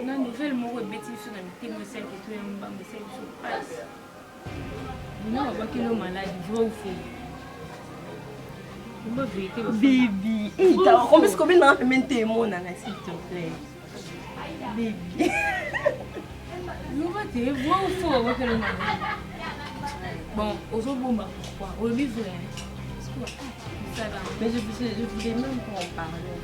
na nouvelle moko ebeti biso na mitema esalaki to ya mbambo esali biso pasi luna babakeli maladi vrai ou faux ma vérité baby combien est-ce que na même témoin na s'il te plaît baby non va te vrai ou faux babakeli maladi bon ozobomba pourquoi olobi vrai mais je voulais même pas en parler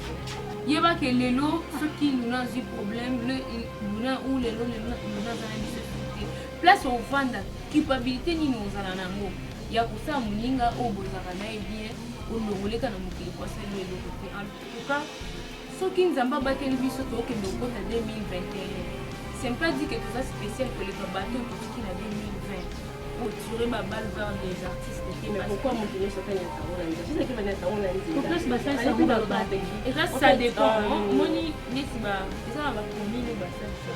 yeba ke lelo soki luna azwi problème luna ou lelo luna azala biso te place ovanda culpabilité nini ozala nango ya kosala moninga oyo bozalaka na ye bien olongoleka na mokili kwaselo eloko te en tout cas soki nzambe abateli biso tookende okota 2021 c'est pas dit que toza spécial koleka bato totuki na 2020 pour tirer ma balle vers les artistes. Mais pourquoi mon dîner soit un interro là? Je sais qu'il va être un interro là. Pourquoi ça ça vous va pas? Et là ça dépend. Moni nesi ba ça va combien le bassin ça.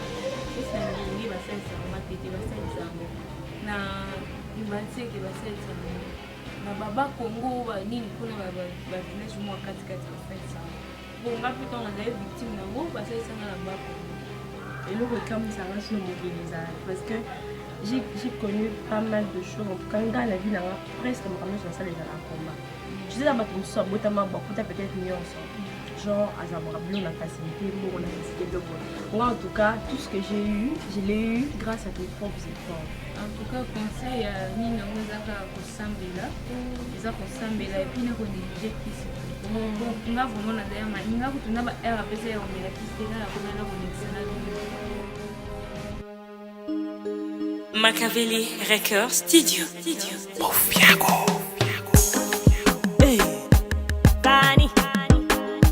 Et ça ni bassin ça ma tete bassin ça. Na imanse ke bassin ça. Na baba Congo ba nini kuna ba village mo kati bassin ça. Bon nga plutôt on a des victimes na ngo bassin ça na ba Congo. Et le comme ça va se mobiliser parce que j'ai connu pas mal de choses. En tout cas, dans la vie, presque sur ça, les gens en combat. Je sais pas si ça peut-être mieux ensemble. Genre, à Zamora, on a facilité, on a facilité de bon. Moi, en tout cas, tout ce que j'ai eu, je l'ai eu grâce à tes propres efforts. En tout cas, conseil à Nina, on a Sambela, et puis on a négligé ici. Bon, on a vraiment la dernière manière, on a un RAPC, on met la piste là, on a la Machiavelli Record Studio. Boffiago. Hey, Bani,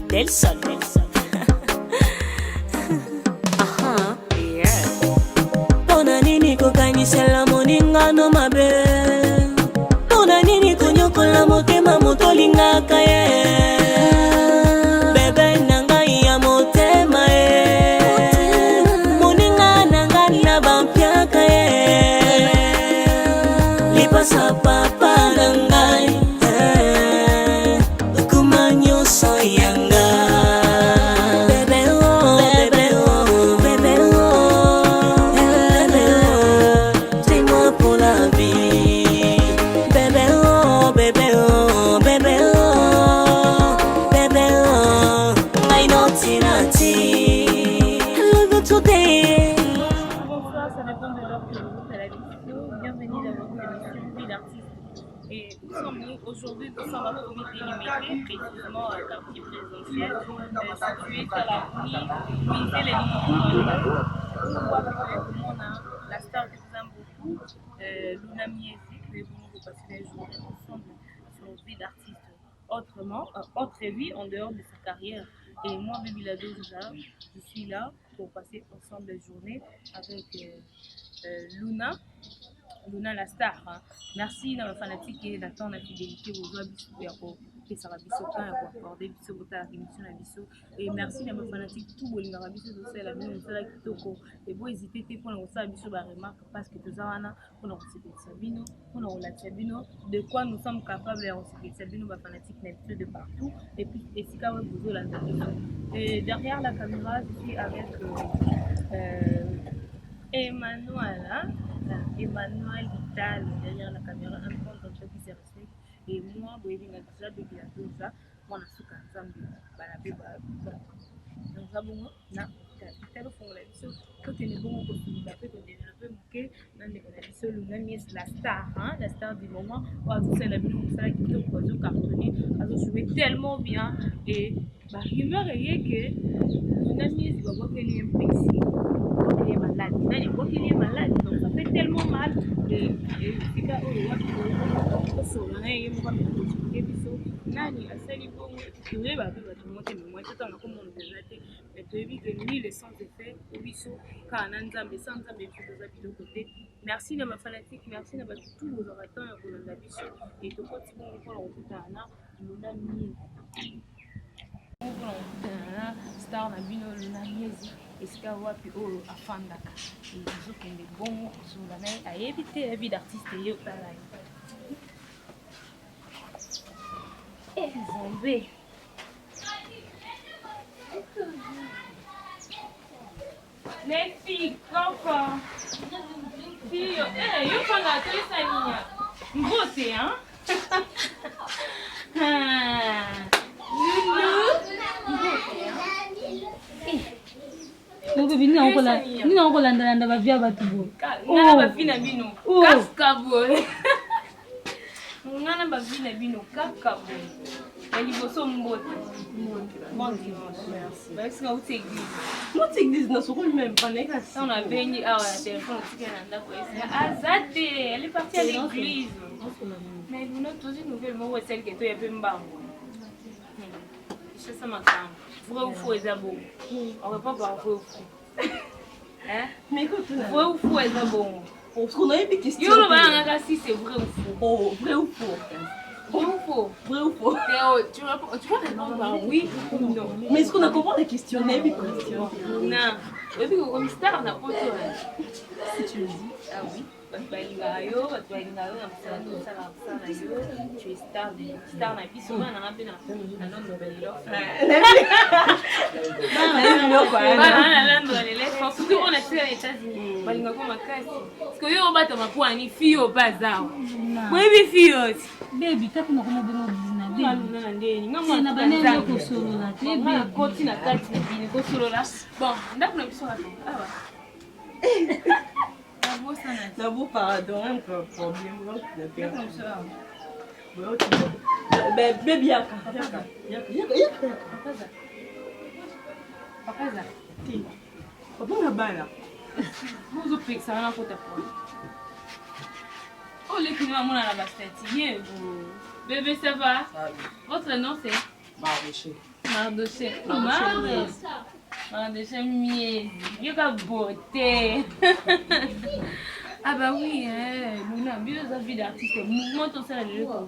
Del Sol. Aha, yeah. Pona nini kokanyisela moninga no mabe. Pona nini konyokola motema motolingaka ye. Bebe nanga ya motema ye. Moninga nanga na bampiaka ye. Lipasa papa nangai kumanyo soyanga bebe oh bebe oh bebe oh bebe oh dis-moi pour la vie bebe oh bebe oh bebe oh bebe oh I know tinati I love you today. Bonsoir, ça dépend de l'heure que vous êtes à la vidéo. Bienvenue dans votre émission Vie d'artiste. Et nous sommes aujourd'hui nous sommes à Covid illimité, précisément à quartier présidentiel, situé sur la rue Musée les Limites. On voit comment on a la star que vous aime beaucoup, Luna Miesi, que vous passez les journées ensemble sur Vie d'artiste. Autrement, autre vie en dehors de sa carrière. Et moi, Baby Lado, je suis là pour passer ensemble les journées avec Luna la star. Hein. Merci dans la fanatique et d'attendre la fidélité aux joueurs bisous et ça va bisous quand pour accorder bisous pour ta émission la bisous et merci dans la fanatique tout le monde bisous de celle la même celle qui toko et vous hésitez pour nous ça bisous la remarque parce que tout ça wana pour nous c'est Sabino pour nous la Sabino de quoi nous sommes capables de reciter Sabino la fanatique n'est de partout et puis et si quand vous la et derrière la caméra je suis avec Emmanuel, hein? Emmanuel Vital derrière la caméra, un compte en qui se respecte. Et moi, je suis déjà depuis la douze, moi, je suis donc ça bon na téléphone la biso quand tu es bon pour développer la star hein la star du moment on a tout ça la vidéo ça qui te pose cartonné a joué tellement bien et bah rumeur est que mon ami il va voir qu'il est imprécis qu'il est malade il est malade donc ça fait tellement mal et c'est quand on so na yeye mwa biso nani asali bongo tuwe ba monter mais moi tout en comme on déjà été mais tu vis que ni le sens effet au biso quand nzambe sans nzambe tu dois de côté merci de ma fanatique merci de tous vos orateurs pour la biso et to côté bon pour on tout na luna mi star na bino luna miezi esika wapi oyo afandaka ezokende bongo kozonga naye ayebi te ya vie d'artiste ye otala ye Zambé. Les filles, papa. Filles, yo prends la télé, ça y est. Beauté, hein? Donc bini na kolandalanda bavia bato boye ngana bavi na bino kaka boye ngana bavi na bino kaka boye ya liboso mbote bon dimanche merci bayesika uti église notre église na sokoli même paneka on a baigné ah ouais téléphone otikela na ndako esika azate elle est partie à l'église mais nous tous une nouvelle mot celle que toi ya pe mbango c'est ça makambo vrai ou faux eza bon on va pas par vrai ou faux hein mais écoute vrai ou faux eza bon parce qu'on a eu des questions yo le bana si c'est vrai ou faux oh vrai ou faux vrai ou faux vrai ou faux tu vas répondre par oui ou non mais est-ce qu'on a compris les questions les questions non et puis comme star na poto si tu le dis ah oui balinga yo balinga yo na msala na yo tu es star na biso bana na pe na nondo balilo bana na nondo balilo surtout on a fait les États-Unis balinga ko makasi parce que yo bata mapwani fio bazao webi fio baby tapu na kuna bino bizina baby aluna na ndeni ngamo na banene ko solo la te baby koti na kati na bini ko solo la bon ndaku na biso awa D'abord, pardon, un peu problème. Baby, yaka. Pakaza. Papa na bala. Vous avez ça na kota kwa. Oh les kini mona na bastati. Bébé ça va? Votre nom c'est Mardoché. Mardoché. Mardoché mieux. Yoka beauté. Ah bah oui, Luna, bien la vie d'artiste, mouvement tout ça le causant.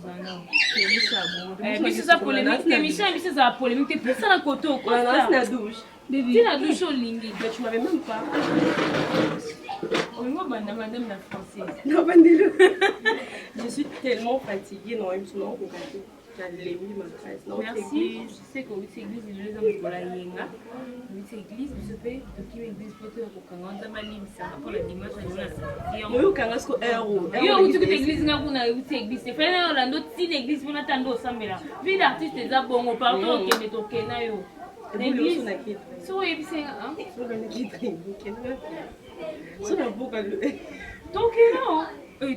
C'est ça bon. Mais c'est ça polémique, émission c'est ça polémique, t'es plus à la côté quoi. Voilà, c'est la douche. Bébé, c'est la douche au lingi. Mais tu m'avais même pas. Oh moi madame la française. Non, bandez-le. Je suis tellement fatiguée non même sinon au gâteau. J'allais mis ma classe. Merci, je sais que c'est église les gens pour la yenga. C'est église, je sais que qui église pour te kokanga mali ça pour la dimanche à moi au kanga sko euro. Yo tu que église nga kuna c'est église. C'est fait na la ndot si l'église pour natando sambela. Vie d'artiste eza bongo pardon que de tokena yo. L'église so yebise hein. So gana kitri. So na boka le. Tokena.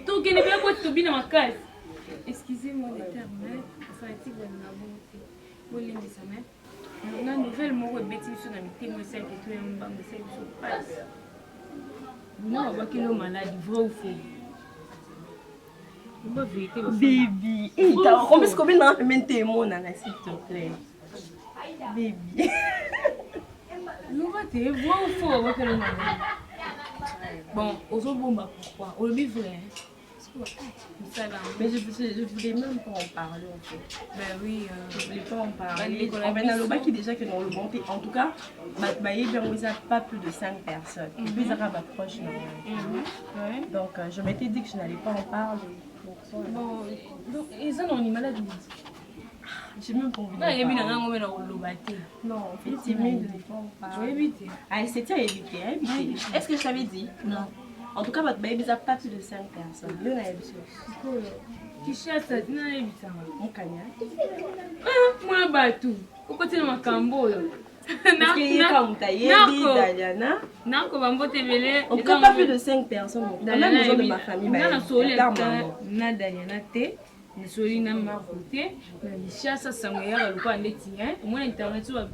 Tokena bien quoi tu bina makasi. Excusez-moi les termes, mais fatigue na bonté. Bolindi ça mais. On a nouvelle mot bêtise sur la météo celle que tu es en banque celle sur passe. Non, on va que le malade vrai ou faux. On va vérité baby. Combien de même témoin là s'il te plaît. Baby. Nous va te vrai ou faux on va que le malade. Bon, aux autres bomba pourquoi? On le vit vrai. Mais je voulais même pas en parler en fait. Ben oui, je voulais pas en parler. On va dans le qui déjà que dans le bon en tout cas, pas plus de 5 personnes. Et puis ça va proche donc je m'étais dit que je n'allais pas en parler. Bon, donc ils ont une maladie. J'ai même pas envie. Non, en fait, c'est mieux de ne pas en parler. Je vais éviter. Ah, c'était à éviter. Est-ce que je t'avais dit? Non. En tout cas, votre baby n'a pas plus de 5 personnes. Le naïf. Qui chasse ça, tu n'as pas vu ça. Mon cagnac. Moi, batou. Pourquoi tu n'as pas cambo? Parce qu'il y a comme taillé, Daliana. Non, comment vous te mêlez? En tout cas, pas plus de 5 personnes. Dans la maison de ma famille, na Daliana te. Ne soli na maroute. Na chasse ça ya le quoi ndeti hein. Moi internet va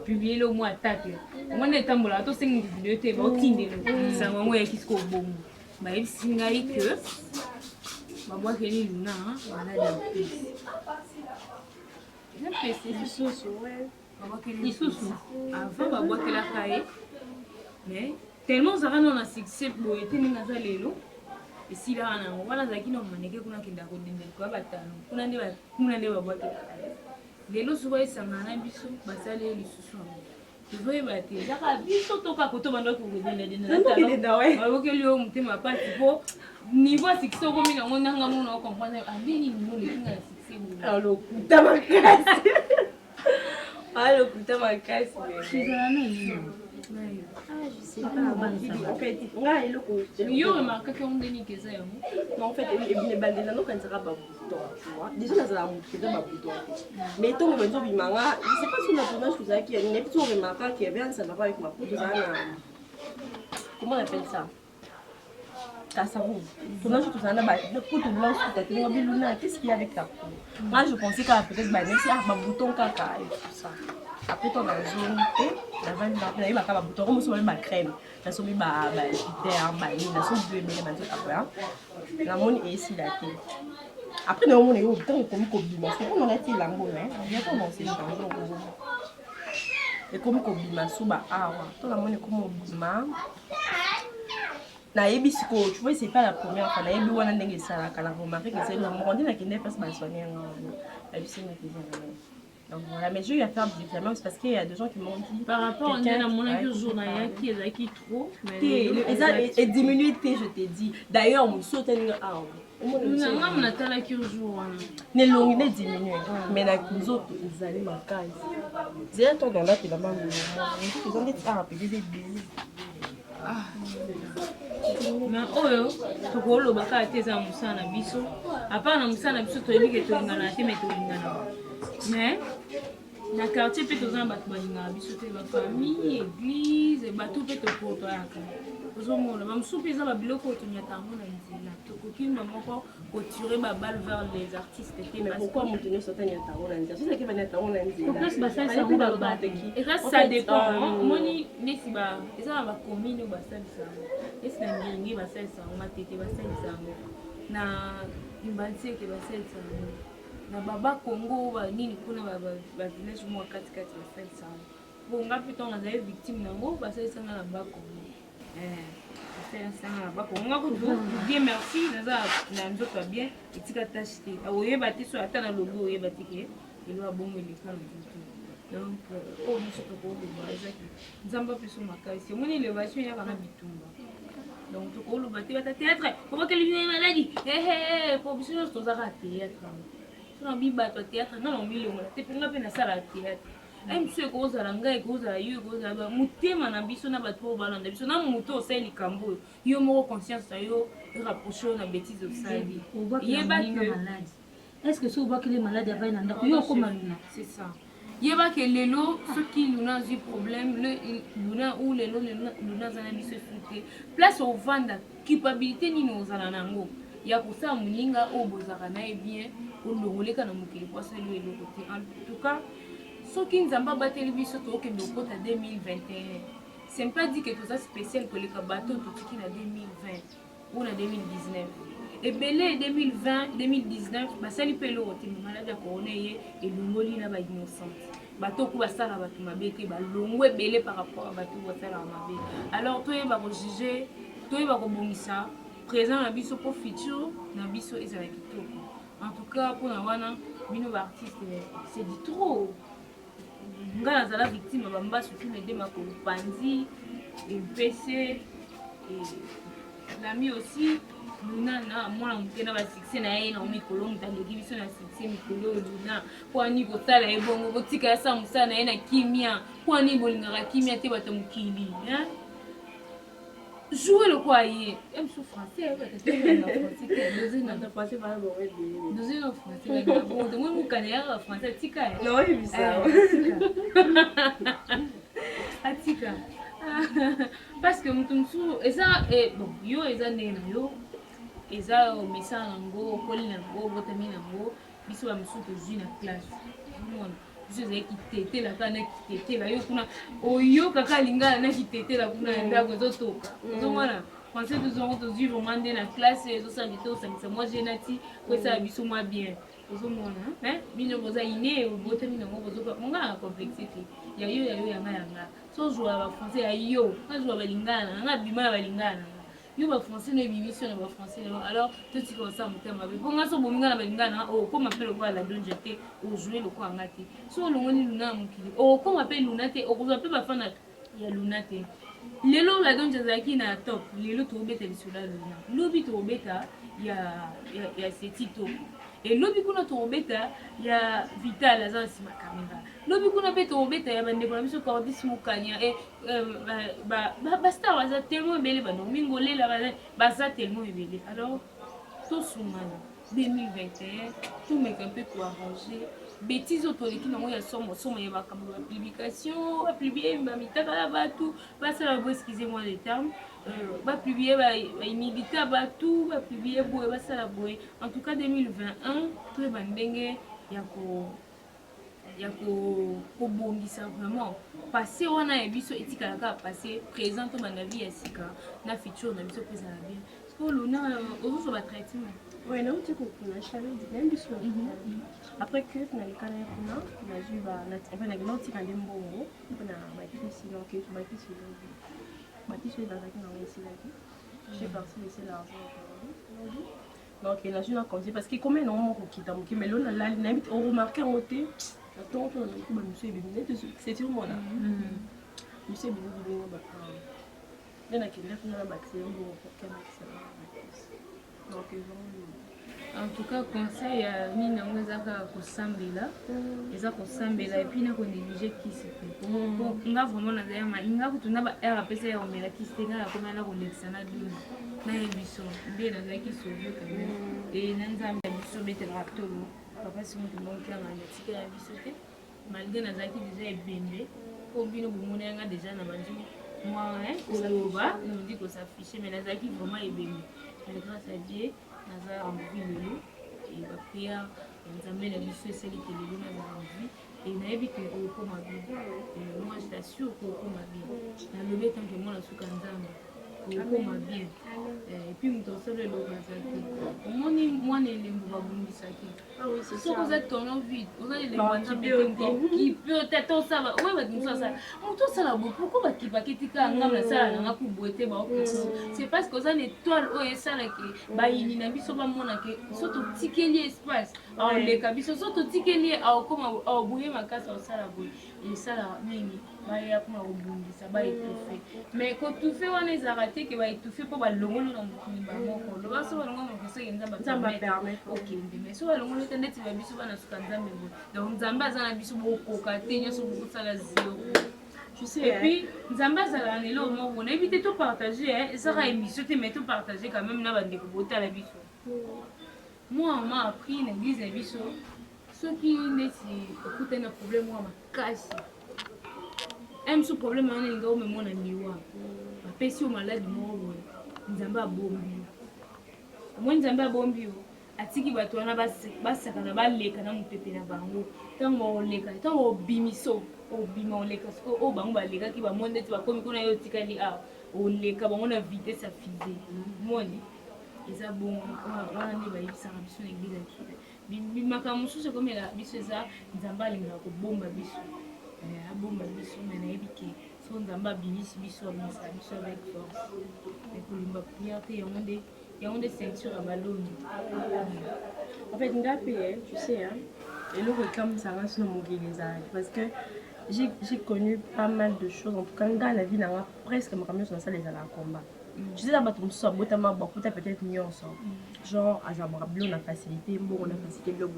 publier le mois attaque. Moi netambola to 5 vidéos te ba tindelo. Ça moi ya kisko bongo. Ba ebisinga que ba bwa keli Luna wana da pesi. Na pesi lisusu ouais. Ba bwa keli lisusu. Avant ba bwa kela kae. Mais tellement ça va non na succès pour été ni naza lelo. Et si là on a zaki no maneke kuna kinda ko dinde ko batano kuna nde ba bote lelo suba isangana biso basale lisusu tu vois bate zaka biso toka ko to bando ko dinde na talo ba bokeli o mutema pati po niveau sikso ko mina ngona ngamu no comprendre abini ni no le kinga sikse alors kuta makasi alors kuta makasi kizana nini je sais pas. En fait, yo remarquaki yango ndeni keza yango en fait ebandela nokanisaka babouton tu vois déjà nazala motu eza babouton mais ntongo benzobimanga je sais pas si na tournage tozalaki nayebi ti oremarkaki y avait un salaro avec ma poto ozala na comment on appelle ça Kassarou. Tournage tozala na poto blanche tatelenga biluna qu'est-ce qu'il y a avec ta peau moi je pensais kaka peut-être banesi babouton kaka et tout ça après ton zone na yeba kaka babouton comme osomi bacrème nasomi bader banini nasomi ebele banzoto akoya namoni esila te après naomona yo ntango ekomi kobima so mpona nati elango bientôt bon c'est change ekomi kobima so baawa to namoni ekomi obima nayebi sikoyo tu vois c'est pas la première fois nayebi wana ndenge esalaka na remarque que c'est moko nde nakende place basoigne yango nayebisi nakeza donc voilà, mais j'ai eu à faire des examens parce qu'il y a des gens qui m'ont dit par rapport à mon journal qui est trop et diminuer T je t'ai dit d'ailleurs mon saut est on a tel qui jour ne longue ne diminuer mais na kuzoto ezali makasi j'ai un temps dans la télé maman ils ont dit ça rappeler des billets mais oyo tokoloba kaka te eza mosala na biso apart na mosala na biso toyebi ke tolingana te me tolingana mais na quartier mpe toza na bato balingaka biso te bafamille église bato mpe tokotoyaka ozomona bamosusu mpe eza babiloko oyo tonyata yango na nzela tokokimba moko koture babale vers les artistes te pourquoi moto nyonso atanyata yango na nzela sozaki banyata yango na place basalisa yango babate eza ça dépend moni nesi eza na bacommune oyo basalisa yango nesi na ngiringi basalisa yango matete basalisa yango na imbansieke basalisa yango na baba Congo banini kuna bavillage mwa katikati basalisa yango bonga mpe ntango nazali victime nango basalisanga na bakongo basalisanga na bakongo nga kutu bien merci naza na nzoto ya bien etika tashe te oyeba te so ata na lobi oyeba te ke elo abongo eleka na nzoto donc oyo biso tokoloba ezaki nzambe apeso makasi omoni elevation eyaka na bitumba donc tokoloba te bata théâtre obakeli maladi po biso nyonso tozaka théâtre na bibato théâtre nga na omilongola te mpenga mpe nasala théâtre ai mosu ekozala ngai ekozala yo ekozala motema na biso na bato oyo balanda biso na moto osali likambo oyo yo moko conscience na yo erapproche oyo na bétise osali yeba ke est-ce que so obakeli maladi avai na ndako yo okoma luna c'est ça yeba ke lelo soki luna azwi problème luna ou lelo luna aza na biso esu te place ovanda culpabilité nini ozala nango ya kosala moninga oyo bozalaka na ye bien olongoleka na mokili po asali eloko te en tout cas soki nzambe abateli biso tokende okota 2021 c'est pas dit que toza spécial koleka bato totiki na 2020 ou na 2019 ebele 2020 2019 basali mpe eloko te maladi ya corona ye elongoli na bainnocente bato ku basala bato mabe te balongo ebele par rapport a bato basalaka mabe alors toyeba kojuge toyeba kobongisa présent na biso po futur na biso ezala kitoko en tout cas mpona wana bino baartiste c'est du trop nga nazala victime ya bambasu tuna ede makolo panzi mpese nami aussi luna na mwana moke na basuccès na ye na mikolo moto aleki biso na succès mikolo oyo luna mpo ani kosala ye bongo kotika yasa mosala na ye na kimia mpo ani bolingaka kimia te bato mokili jouer le quoi y est sous français parce que mutumsu eza bon yo eza nena yo eza message nango okoli nango botami nango biso ba musu tozwi na classe biso ezalaki kitetela na kitetela yo kuna oyo kaka lingana na kitetela kuna ndako ezotoka ozomona français tozongo tozwi vraiment nde na classe ezosala te osangisa mwa genati po esala biso mwa bien ozomona bino boza ine botami nango bozoka monga na complexité ya yo yanga so joua bafrançais ya yo nga joua balingana nga bima ya balingana yo bafrançais no ebimission na bafrançais lelo alors totika osala motema mabe mpo nga so bominga na balingana okoma mpe lokola la donje te ojoue lokola nga te so olongoli luna ya mokili okoma mpe luna te okozwa mpe bafana ya luna te lelo la donje ezalaki na top lelo tobeta lisolo ya luna lobi tobeta ya seti top et lobi kuna tobeta ya Vital aza sima caméra lobi kuna pe tobeta ya bande kwa biso Cordis Mukanya et star baza tellement ebele bano mingolela baza tellement ebele alors tout soumana 2021 tout mec un peu tout arrangé bêtises autoleki nango ya somo ya bakambo ya publication ba publier ba mitaka la batu basa la bo excusez-moi les termes ba publier ba imilita batu ba publier boye basa la boye en tout cas 2021 très bandenge ya kobongisa vraiment passé wana ya biso etikalaka passé présent to bana vie ya sika na futur na biso pesa la bien parce que lona ozo ba traitement. Oui, non, tu comprends, je savais bien du soir. Après que tu n'as pas eu on a vu on a grandi quand même bon, on a bâti sinon que tu bâti sur dans la qui on ici là. J'ai parti laisser l'argent. Donc il a juste comme parce que comme non mon qui t'a mais là la limite on remarque en côté attends on a tout monsieur bien c'est sur moi là. Monsieur bien bah il y en a qui lèvent dans la baxer on pour qu'elle donc en tout cas conseil ya nini yango ezaka kosambela eza kosambela et puis na konéglige kisi te bon nga vraiment nazali malinga kutuna ba air apesa ya omela kisi te nga yakoma na kolekisa na duna na yebiso nde nazalaki sauve quand même et na nzambe ya biso betelaka tolo papa si moto mokianga natika ya biso te malgré nazalaki déjà ebembe po bino bomona yanga déjà na banzu moi koloba nodi kosaffiche mais nazalaki vraiment ebembe mais grâce à Dieu naza envie lelo et ba prière nzambe na biso eseli ke lelo na envie et nayebi ke okoma bien et moi je t'assure que okoma bien nalobi tant que moi na suka nzambe okoma bien et puis moto osala eloko aza te omoni mwana elembo babungisaki soki oza tono vide oza elembo nzambe qui peut être osala oyo bato osala moto osala bo pourquoi bakipaki tika ngam nasala nanga kuboye te baokristo c'est parce que oza na étoile oyo esalaki bayini na biso bamonake so totikeli espace aoleka biso so totikeli aokoma aoboye makasi aosala boye esala nini baya kuna kobungisa baétouffe mais kotouffe wana ezalaka te ke baétouffe mpo balongolo na mokili bamoko loba so balongolo na kosoki nzambe okende mais so balongolo te ndeti babiso bana suka nzambe boye donc nzambe aza na biso bokoka te nyonso bokosala zero et puis nzambe azalaka na eloko moko nayebi te topartage ezaka émission te mais topartage quand même na bandeko botala biso moi on m'a appris na église na biso soki neti okutani na problème wa makasi même ce problème wana elinga omemona miwa bapesi yo maladi moko boye nzambe abombi yo omoi nzambe abombi yo atiki bato wana basakana baleka na mopepe na bango ntango oleka ntango obimiso obima oleka siko oyo bango balekaki bamoni neti bakomi kuna yo otikali awa oleka bango na vitesse ya fize moni eza bongo wana nde bayebisaka biso na eglize ya makambo mosusu ekomela biso eza nzambe alingaka kobomba biso abomba biso me nayebi ke so nzambe abimisi biso abimisa biso avec force ekolimba prière te yango nde ceinture ya baloni en fait nga mpe tu sais eloko ekamisanga so na mokili ezalaki parce que j'ai connu pas mal de choses en tout cas nga na vie nanga presque makambo nyonso nasala ezalaka combat tu sais bato mosusu abotama bakuta peut-être nyonso genre azamaka bilo na facilité mbongo na facilité bilo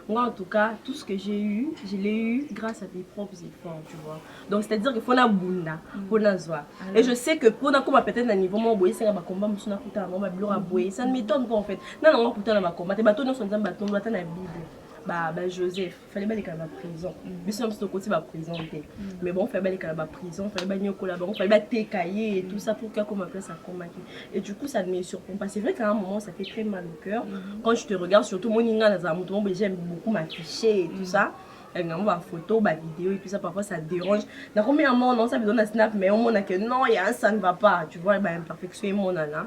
moi en tout cas tout ce que j'ai eu je l'ai eu grâce à mes propres efforts tu vois donc c'est à dire que faut na bunda faut na zwa et je sais que pour na comme peut-être na niveau mo boye senga ba combat mosusu na kuta na ba bilo a boye ça ne m'étonne pas en fait na nga kuta na ba combat te bato nyonso nzamba bato ata na bible bah Joseph fallait pas aller à la prison biso mso côté ba prison té mais bon fallait aller à la prison fallait pas nyoko là bon fallait pas técailler et tout ça pour qu'à comme après ça combattre et du coup ça ne me surprend pas c'est vrai qu'à un moment ça fait très mal au cœur quand je te regarde surtout mon inga dans un mouton j'aime beaucoup m'afficher et tout ça ma photo ma vidéo et tout ça parfois ça dérange na combien moment non ça me donne un snap mais on m'a que non il y a un ça ne va pas tu vois bah imperfection et mon nana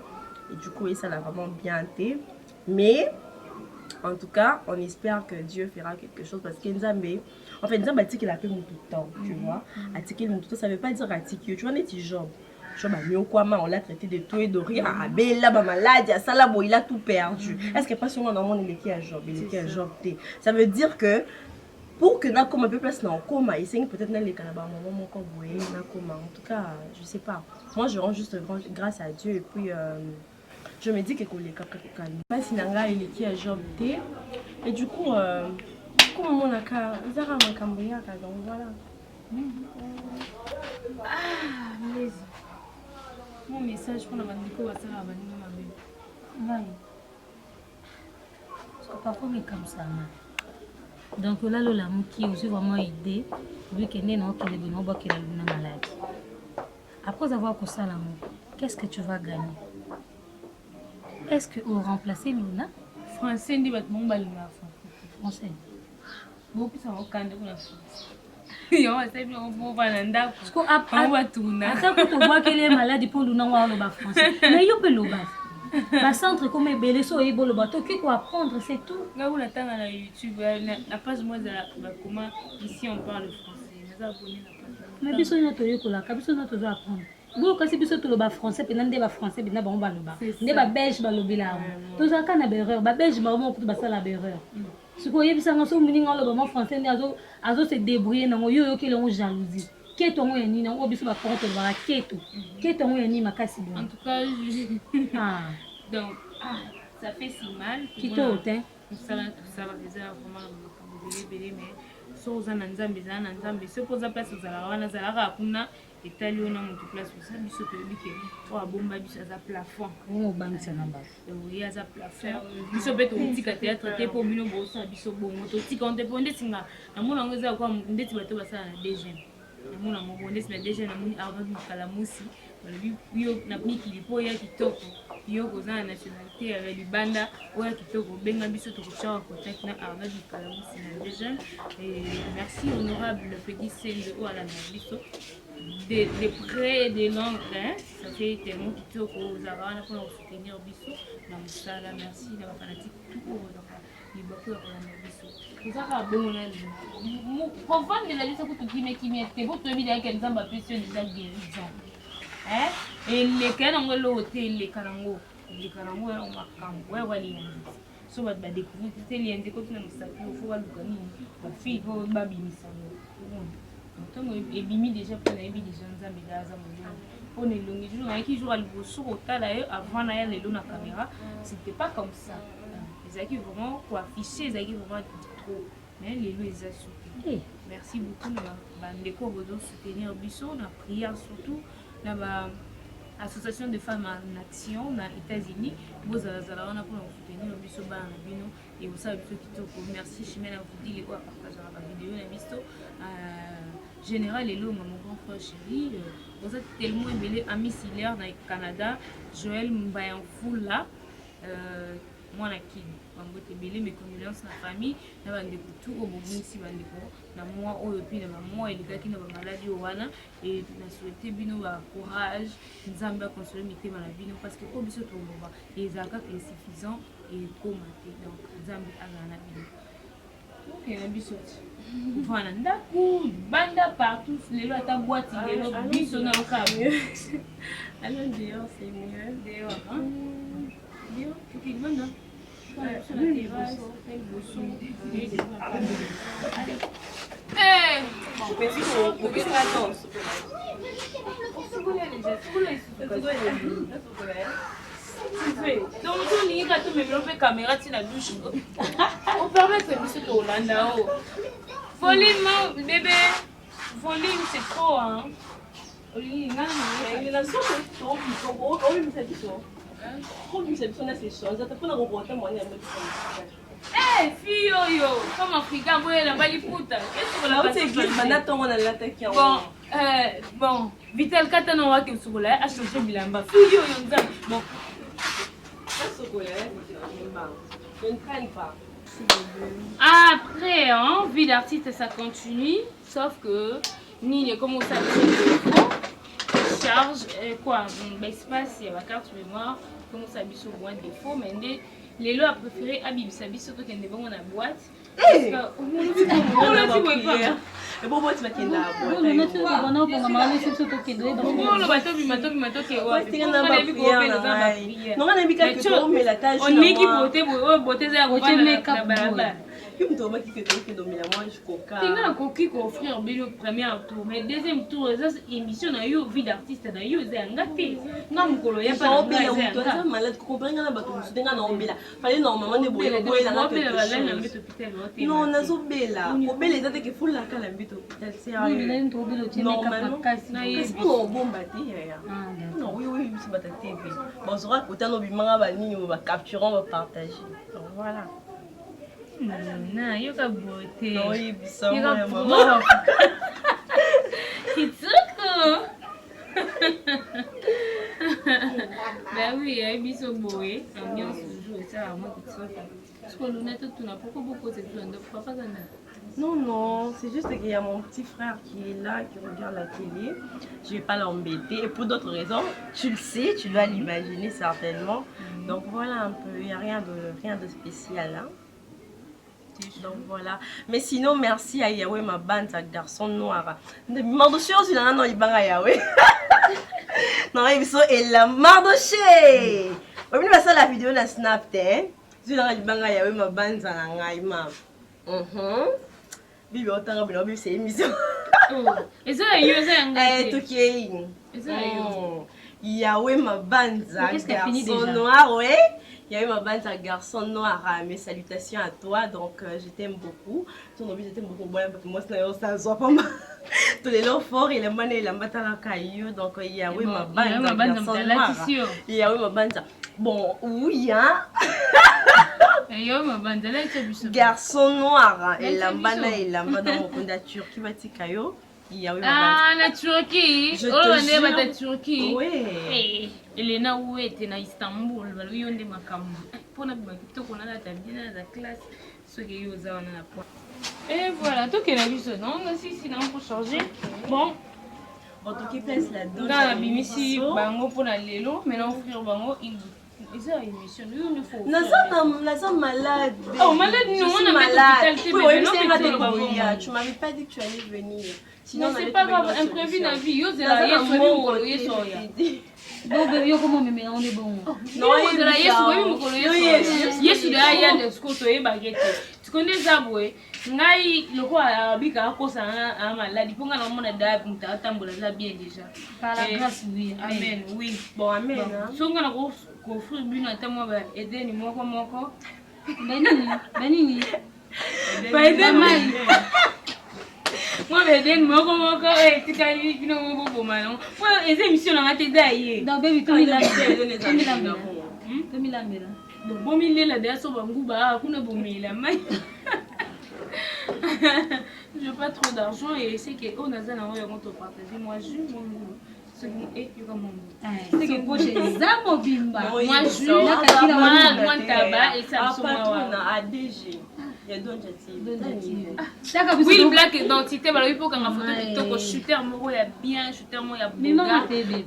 et du coup ça l'a vraiment bien été mais en tout cas, on espère que Dieu fera quelque chose parce que Nzambe, en fait, Nzambe a dit qu'il a fait mon tout temps, tu vois. A dit qu'il mon tout temps, ça veut pas dire a dit que tu vois, on est Job. Job a mis au quoi, on l'a traité de tout et de rien. Ah, ben là, malade, ça là, il a tout perdu. Est-ce que pas seulement dans le monde, il est qui à Job, il est qui à Job. Ça veut dire que pour que nous comme un peu plus dans le coma, essayer peut-être dans les canabas, mon corps, en tout cas, je sais pas. Moi, je rends juste grâce à Dieu et puis. Je me dis que les caca pas si nanga il est qui a Job Et du coup, comme mon aka, ils ont un cambriolage, donc voilà. Ah, mais mon message pour la bandiko va ça va nous ma belle. Oui. Parce que parfois, mais comme ça. Donc là, le l'amour qui est aussi vraiment aidé, vu qu'il est non, qu'il est bon, qu'il est une maladie. Après avoir fait ça l'amour, qu'est-ce que tu vas gagner? Est-ce que vous remplacez Luna? Français, ndi bat mon balinga Français. Beaucoup ça va kande kuna France. Yo, c'est bien on va nanda. Parce que après, on va tourner. attends que tu vois qu'elle est malade pour Luna, on va le bas français. Mais il peut le bas. Le centre comme belé so et le bateau qui quoi apprendre c'est tout. Là où la tanga na YouTube, la page moi de comment ici on parle français. Les abonnés la page. Mais biso na to yokola, biso na to apprendre. Bon kasi biso to le bas français, pe nande ba français, pe na ba on ba le bas. Ne ba belge ba lobila. To za kana berreur, ba belge ba mo ko ba sala berreur. Ce ko yebisa ngaso muninga lo ba français ne azo se débrouiller na yo yo ki le jalousie. Keto ngo yani na obiso ba fonto ba keto. Keto ngo yani makasi bon. En tout cas, donc ça fait si mal. Kito hotin. Ça va déjà vraiment belé mais so za na nzambe za na nzambe se poza place za la wana za la kuna etali ona mutu place ça biso to bike to abomba biso za plafond. On bangisa na ba. Oui, za plafond. Biso beto tika théâtre te po bino bosa biso bongo to tika on te ponde singa na mona ngoza kwa ndeti bato basala na DG. Na mona ngo ndeti na DG na moni arba kala musi. Balobi yo na mikili po ya kitoko. Yo koza nationalité ya Libanda oya kitoko benga biso to kochawa contact na arba kala musi na DG. Et merci honorable Peggy Sende o ala na biso. Des prêts et des langues, hein? Ça fait tellement qu'il faut pour soutenir Bisso. Merci d'avoir fanatique tout pour vous. Il va faire la Bisso. C'est ça qui est bon. Pour vendre de la Bisso, pour tout qui m'est vous pouvez dire qu'elle n'a pas pu se déjà guérison. Hein? Et les canons, l'hôtel, les canons, on va camper, on va aller. So va découvrir que les liens de côté nous s'appuient au foie du canin. La fille va babinissa. Et bimi déjà pour les bimi déjà nous avons déjà on est long et jour qui joue à l'ouverture au tas d'ailleurs avant d'ailleurs les na caméra c'était pas comme ça les acquis vraiment pour afficher les acquis vraiment trop mais les lois les a merci beaucoup na ndeko bodo soutenir biso na prière surtout na association de femmes en action aux États-Unis vous allez on a pour soutenir biso ba na bino et vous savez biso kitoko merci Chimène vous dit les quoi partager la vidéo na biso Général Elo, mon grand frère chéri, vous êtes tellement aimé, ami Silaire dans le Canada, Joël Mbayanfoula, moi qui suis belé mes condoléances à la famille, na bande tout au moment ici bande na moi au puis na moi et les gars qui n'ont pas maladie au wana et na souhaité bino ba courage, nzamba consoler mité na bino parce que au biso to loba et zaka insuffisant et commenter donc nzamba agana bino. OK, na biso. Voilà, d'accord, banda partout, les lois à boîte, les lois biso na okabe. Allons dehors, c'est mieux. Dehors, hein? Dehors, tu fais bon, non? Sur la terrasse, avec le son. Eh! Merci pour que ça danse. Donc, on y a tout le monde fait caméra, tu la douche. On permet que monsieur Tolanda. Volume, bébé. Volume, c'est trop, hein? Il y a trop eh, fille, yo, comme Africain, vous la baliputa. Qu'est-ce que vous bon, bon, Vital Katanoa qui est sur la HOG Bilamba. Fille, yo, bon. Après, hein, vie d'artiste, ça continue. Sauf que, ni les commence à charge, quoi, espace, il y a la carte mémoire, commence à biso moins défaut, mais les lois préférées à Bibisabi, surtout qu'elle est bon dans la boîte. Parce que, on a dit, oui, pas. Et bon, moi, tu vas qu'il y a la boîte. On a dit, on a dit, c'est surtout qu'il doit être. On a dit, bimato, qui est ouais. On a dit, non, on a dit, quelque chose, mais la tâche. On est qui beauté, beauté, c'est à make-up. Qui me tombe qui fait dominer moi je coca. Tu n'as qu'aucun offrir le premier tour, mais deuxième tour, ça émission na yo vie d'artiste na yo c'est ngati. Non mukolo ya pas na malade comprendre na bato musudenga na obela. Fallait normalement de boye na non na zo bela. Obela ezate ke full la kala mbito hôpital c'est normalement na yes pour bomba ya. Non oui c'est bata TV. Bon sera autant no bimanga ba nini ba capturant ba partager. Voilà. Non, yo ka beauté. Non, il bisa yo moi ka maman. Kitsuko. Bah oui, il biso boé, ambiance toujours ça vraiment kitsuko. Parce que l'honnête tu n'as pas beaucoup c'est tout de papa ça. Non, c'est juste qu'il y a mon petit frère qui est là, qui regarde la télé. Je vais pas l'embêter. Et pour d'autres raisons, tu le sais, tu dois l'imaginer certainement. Donc voilà un peu, il n'y a rien de spécial là. Donc voilà. Mais sinon, merci à Yahweh, ma bande, à garçon noir. Mardoché aussi, non, il va à Yahweh. Non, il est la Mardoché. On va faire la vidéo dans Snap, hein. Je vais à Yahweh, ma bande, à la Bibi otanga bino bibi c'est émission. Et ça yo ça ngati. Tout qui est. Et ça yo. Yahweh ma banza garçon noir ouais. Yahweh ma banza garçon noir. Mes salutations à toi donc je t'aime beaucoup. Ton envie je t'aime beaucoup bon parce que moi ça soit pas mal. Tous les lots forts et les mané la matala caillou donc Yahweh ma banza garçon noir. Yahweh ma banza. Bon oui hein. Garçon noir et lambana et lambana mokunda Turquie batikayo ah na Turquie je te jure Turquie oui Elena où était na Istanbul balu yonde makambo pona bakito kona na tabina za classe ce que yo za na point et voilà tout que la vie se non si non pour changer bon en tout cas place la dos na bimisi bango pona lelo maintenant offrir bango une ils ont émission nous faut Naza malade. Oh malade non on a malade. Tu m'avais pas dit que tu allais venir. Sinon c'est pas grave imprévu dans vie yo zela yeso mukolo yeso ya. Bon bébé yo comment me on est bon. Non zela yeso mukolo yeso. Yeso da ya de skoto e baguette. Tu connais ça boy. Ngai loko abika akosa a malade ponga na mona da muta tambola za bien déjà. Par la grâce oui. Amen. Oui. Bon amen. Songa na ko frère bino tamo ba aider ni moko. Benini. Ba aider mal. Moi aider ni moko tikali bino moko malon. Moi eze émission na ngate daye. Non baby to mila. Donc bomile la da so banguba kuna bomila mai. Je n'ai pas trop d'argent et c'est que on a ça na yo on te partager moi je mon ce qui est comme c'est que moi j'ai zamo bimba moi je moi tabac et ça me à ADG il y a d'autres gens oui black identité balo ipo kanga photo TikTok shooter moko ya bien shooter mo ya boga bébé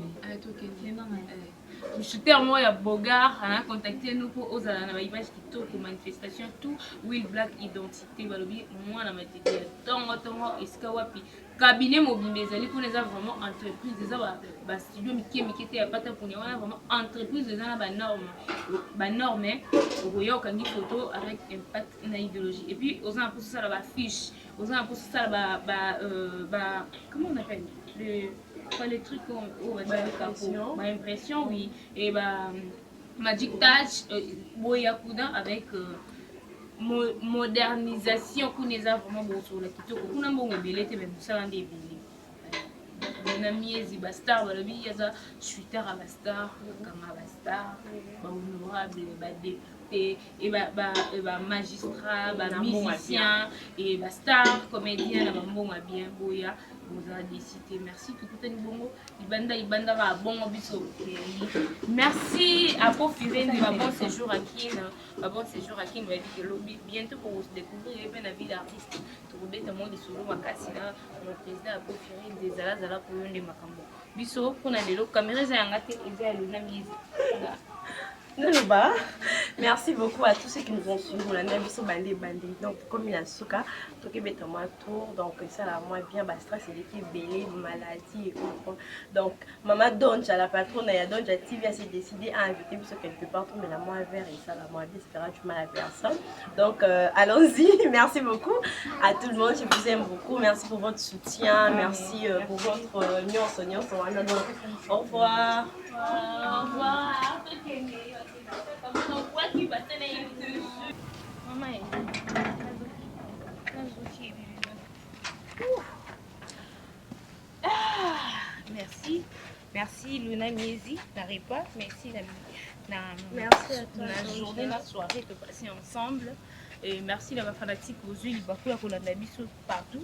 shooter mo ya boga ana contacter nous pour ozala na ba image kitoko manifestation tout will black identité balobi moi na matete tongo eska wapi cabinet mobile ezali pour les vraiment entreprise eza ba studio mike te ya pata pour wana vraiment entreprise eza na ba norme oyo kangi photo avec impact na idéologie et puis aux pour ça la fiche aux pour ça ba comment on appelle pas les trucs on va dire ma impression oui et magic touch boya kuda avec modernisation kuneza vraiment bon sur la kitoko kuna mbongo belete même ça ndé bili na miezi ba star balobi yaza shooter à ba star kama ba star ba honorable ba député et ba magistrat ba musicien et ba star comédien na ba mbongo bien boya vous a décidé merci tout le bongo ibanda va bongo biso merci à Pofirine de bon séjour à qui va dire que lobby bientôt pour vous découvrir la vie d'artiste tout bête moi de solo makasi na le président à Pofirine des ala pour yonde makambo biso pour na lelo caméra za ngate eza lona miezi Merci beaucoup à tous ceux qui nous ont suivis. On a même sur bandé. Donc, comme il a souka, tout qui est moi tour. Donc, ça là, moi bien, stress, c'est qui belé, maladie et autres. Donc, maman Donge, la patronne, il y a Donge TV, a décidé à inviter sur quelque part, mais la moi vert et ça là, moi bien, c'est du mal à personne. Donc, allons-y. Merci beaucoup à tout le monde. Je vous aime beaucoup. Merci pour votre soutien. Merci pour votre nuance. Au revoir. Au revoir. Merci Luna Miezi, n'arrive pas. Merci Merci à toi. La journée, la soirée que passer ensemble. Et merci la fanatique aux yeux, il va pour la biso partout.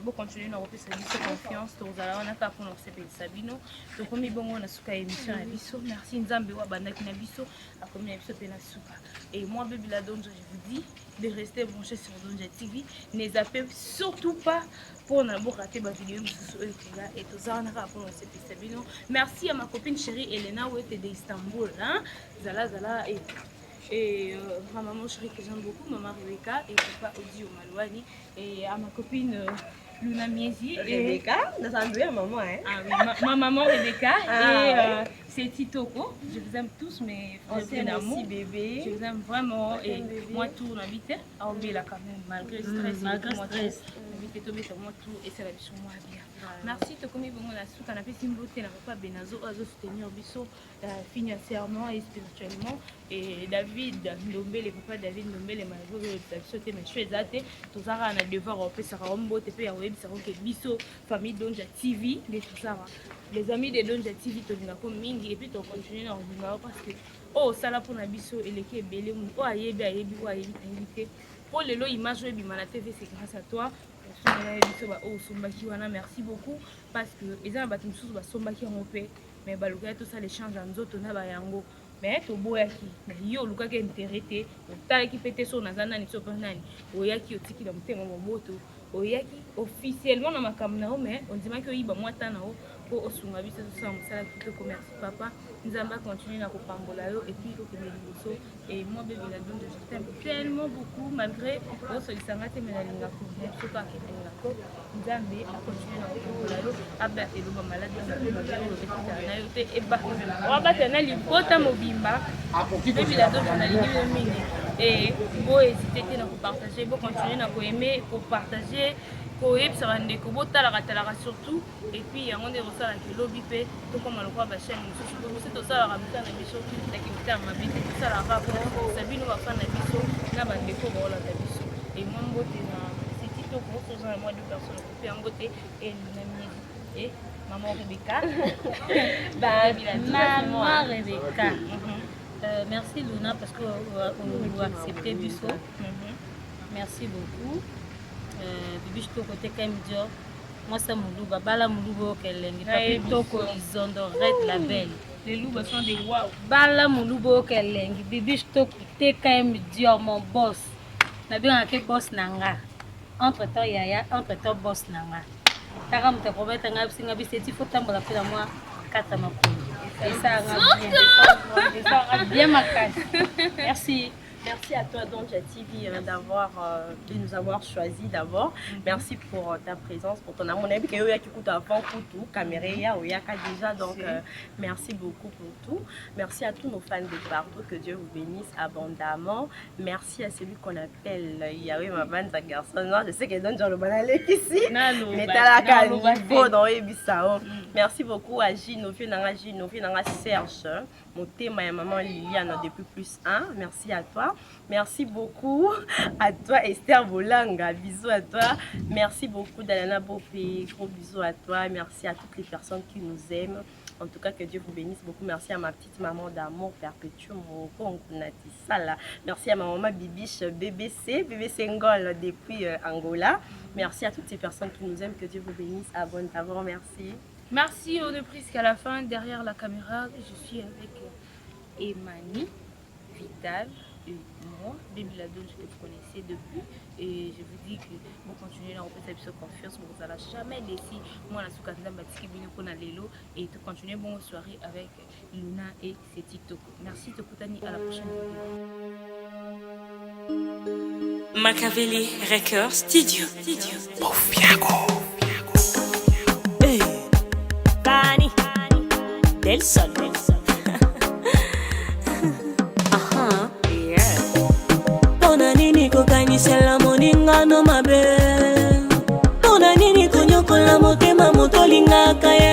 Bon continuer na repesa biso confiance tozala wana kaka mpona kosepelisa bino tokomi bongo na suka ya émission na biso merci nzambe oyo abandaki na biso akomi na biso mpe na suka et moi bébé la Donja je vous dis de rester branché sur Donja TV ne zappez surtout pas mpona borater bavideo mosusu oyo kola et tozala na kaka mpona kosepelisa bino merci à ma copine chérie Elena oyo ete de Istanbul zala et ma maman chérie que j'aime beaucoup, maman Rebecca et papa Odi Malouani et à ma copine Luna Miezi. Rebecca, nous avons maman, hein? Ah oui, ma maman Rebecca et c'est Titoko. Je vous aime tous, mais frères d'amour. Bébé. Je vous aime vraiment et moi tout n'habite à Obéla quand même, malgré le stress. Malgré le stress. N'habite tout, mais moi tout et c'est la vie sur moi bien. Merci de commis bon la souka na pesi mbote na papa Benazo azo soutenir biso financièrement et spirituellement et David Ndombele papa David Ndombele malgré que biso te na chezate tozara na devoir au pesa ka mbote pe ya webisa ko biso famille Donja TV de tout ça les amis de Donja TV to linga ko mingi et puis to continuer na linga parce que oh sala pour na biso eleke belé mu o ayebi o ayebi invité pour lelo image ebima na TV c'est grâce à toi. Merci beaucoup parce que les gens qui sont sombaki en paix mais baluka tout ça l'échange en zoto na bayango mais to boyaki yo luka ke interité otala ki pété so na zana ni so nani oyaki otiki na mutengo moboto oyaki officiellement na makamna mais on dit que yiba mwata na o pour osunga biso tout ça musala kitoko merci papa nzamba continue na kopambola yo et puis ko liboso et moi bébé la donne je t'aime tellement beaucoup malgré o solisanga te mena linga ko so ka ke linga ko nzambe a continuer na kopambola yo aba eloba malade na yo yo te eba waba tena libota mobimba bébé la donne na lingi mingi et bo hésiter te na ko partager bo continuer na ko aimer ko partager koyebisa bandeko botalaka surtout et puis yango nde kosalaka elobi mpe tokoma lokwa bachaine mosusu bosi tosalaka mita na biso nakimita ya mabe te tosalaka mpona bino bafana na biso na bandeko baolanda biso et mwa mbote na c'est kitoko toza na mwa deux personnes kope ya mbote et na miezi et maman Rebecca maman Rebecca merci Luna parce que vous acceptez biso merci beaucoup bibi je côté quand même dur moi c'est mon loup bala mon loup kelengi papi toko izondo red label les loups sont des waouh bala mon loup kelengi bibi je côté quand même dur mon boss na bien que boss nanga entre temps yaya entre temps boss nanga taka mte promettre nga bisinga biseti faut tambola pela moi 4 makolo et ça bien ma casse merci. Merci à toi Donja TV de nous avoir choisi d'abord. Merci pour ta présence, pour ton amour. On a vu qu'il y a qui coûte avant tout, caméra, il y a déjà. Donc merci beaucoup pour tout. Merci à tous nos fans de partout. Que Dieu vous bénisse abondamment. Merci à celui qu'on appelle Yahweh ma bande de garçon. Non, je sais que Donja le banalé ici. Mais t'as la niveau dans Ebissao. Merci beaucoup à Gino, Serge. Mon thème et maman Liliane depuis plus 1. Merci à toi. Merci beaucoup à toi Esther Bolanga. Bisous à toi. Merci beaucoup Dalana Bopé. Gros bisous à toi. Merci à toutes les personnes qui nous aiment. En tout cas, que Dieu vous bénisse beaucoup. Merci à ma petite maman d'amour perpétuel, mon Congo Natisala. Merci à ma maman Bibiche BBC Ngol depuis Angola. Merci à toutes ces personnes qui nous aiment. Que Dieu vous bénisse abondamment. Merci. Merci au Nepris qu'à la fin, derrière la caméra, je suis avec Emani, Vital moi, 2012, je te connaissais depuis. Et je vous dis que vous continuez à reprendre cette confiance, vous n'allez jamais laisser moi la soukanda batiki bino pour lelo et de continuer bonne soirée avec Luna et ses TikTok. Merci Tokutani, à la prochaine vidéo. Makaveli Records Studio. Bofiago. Hey, Bani, Del Sol. Aha, yeah. Pona nini kokanisela moninga no mabe. Pona nini konyokola motema motolingaka.